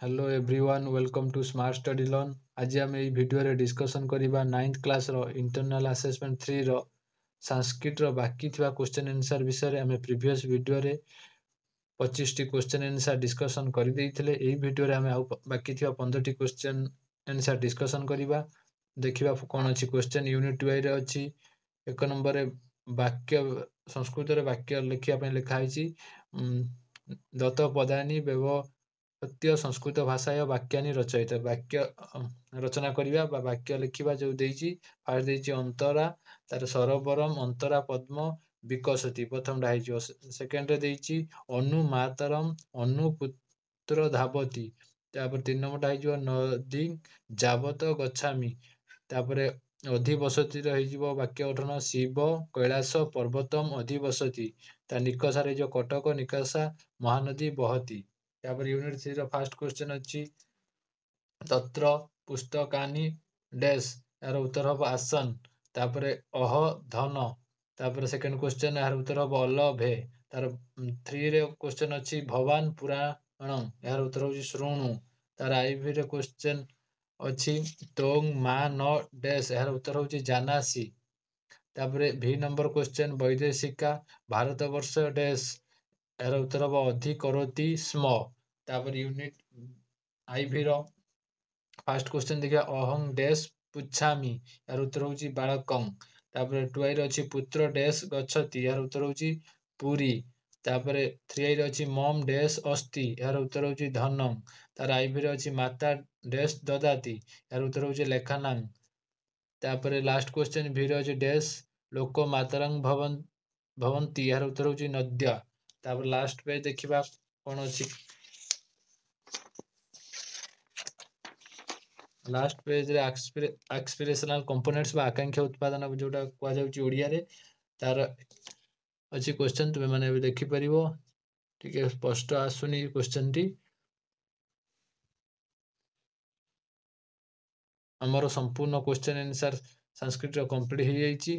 Hello everyone welcome to smart study learn. आज आम ये वीडियो रे डिस्कशन करबा 9th क्लास रो इंटरनल असेसमेंट 3 रो संस्कृत रो बाकी थिबा क्वेश्चन आंसर विषय रे हमें प्रीवियस वीडियो रे 25 टी क्वेश्चन आंसर डिस्कशन कर देइथिले। एई वीडियो रे हमें बाकी थिबा 15 टी क्वेश्चन आंसर डिस्कशन करबा। देखिबा कोन अछि क्वेश्चन यूनिट वाई रे अछि। एक नंबर रे वाक्य संस्कृत रे वाक्य लिखिया पे लिखा आइछि दत्त पदानी व्यवहृत्य संस्कृत भाषा वाक्यानि रचयित वाक्य रचना करिबा बा वाक्य लिखिबा जो देइछि। फास्ट देइछि अंतरा तार सरोवरम अंतरा पद्म विकसति प्रथम टा हेजियो। सेकंड रे देइछि अनु मातरम अनु पुत्र धावती। तापर 3 नंबर टा हेजियो नदी जावत गच्छामि। तापर अधिवसति रहिजिबो वाक्य गठन शिव कैलाश पर्वतम अधिवसति। ता निकषा रे जो कटक निकषा महानदी बहती। तापर यूनिट 3 रो फर्स्ट क्वेश्चन अछि तत्र पुस्तकानि डैश यार उत्तर हो आसन। तापर अह धन। तापर सेकंड क्वेश्चन यार उत्तर हो अलभे। तार 3 रे क्वेश्चन अछि भवान पुराणम यार उत्तर हो श्रोणु। तार आईवी रे क्वेश्चन अछि तोंग मा न डैश यार उत्तर हो जानासी। तापर भी नंबर क्वेश्चन वैदेशिका भारतवर्ष डैश यार उत्तर हो अधिकरोति स्म। तापर unit ivy row first question देखिए अहं डैश पुच्छामि यार उत्तर हो बालकं। तापर 2 रे अछि पुत्र डैश गच्छति यार उत्तर हो पुरी। तापर 3 रे अछि मम डैश अस्ति यार उत्तर हो धनम। तार आईवी रे अछि माता डैश ददाति यार उत्तर हो लेखानां। तापर लास्ट क्वेश्चन भी रे अछि डैश लोक मातरं भवंती यार उत्तर हो नद्या। तापर लास्ट पे देखिबा कोन अछि लास्ट पेज रे एक्सप्रेशनल कंपोनेंट्स बा आकांक्षा उत्पादन जोटा कुआ जाउची ओडिया रे तार अछि क्वेश्चन तुमे माने देखि परिबो। ठीक स्पष्ट आसुनी क्वेश्चन टी हमर संपूर्ण क्वेश्चन आंसर संस्कृत रो कंप्लीट हो जाइची।